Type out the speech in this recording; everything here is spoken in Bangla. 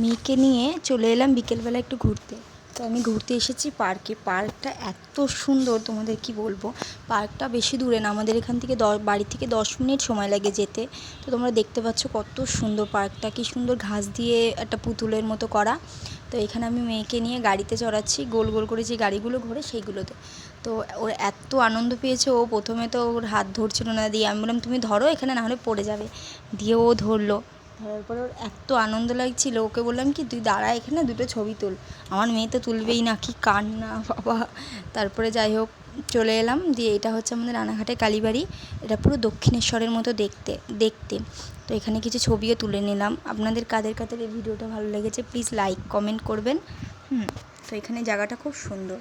মেয়েকে নিয়ে চলে এলাম বিকেলবেলা একটু ঘুরতে। তো আমি ঘুরতে এসেছি পার্কে। পার্কটা এত সুন্দর তোমাদের কি বলবো। পার্কটা বেশি দূরে না, আমাদের এখান থেকে বাড়ি থেকে 10 মিনিট সময় লাগে যেতে। তো তোমরা দেখতে পাচ্ছ কত সুন্দর পার্কটা, কি সুন্দর ঘাস দিয়ে একটা পুতুলের মতো করা। তো এখানে আমি মেয়েকে নিয়ে গাড়িতে চড়াচ্ছি, গোল গোল করে যে গাড়িগুলো ঘোরে সেইগুলোতে। তো ওর এত আনন্দ পেয়েছে, ও প্রথমে তো ওর হাত ধরছিল না, দিয়ে আমি বললাম তুমি ধরো এখানে, না হলে পড়ে যাবে। দিয়ে ও ধরলো, ধরার পরে ওর এত আনন্দ লাগছিল। ওকে বললাম কি তুই দাঁড়া এখানে, দুটো ছবি তুল। আমার মেয়ে তো তুলবেই না, কি কান্না বাবা। তারপরে যাই হোক চলে এলাম। দিয়ে এটা হচ্ছে আমাদের রানাঘাটে কালীবাড়ি। এটা পুরো দক্ষিণেশ্বরের মতো দেখতে। তো এখানে কিছু ছবিও তুলে নিলাম। আপনাদের কাদের কাদের এই ভিডিওটা ভালো লেগেছে প্লিজ লাইক কমেন্ট করবেন। তো এখানে জায়গাটা খুব সুন্দর।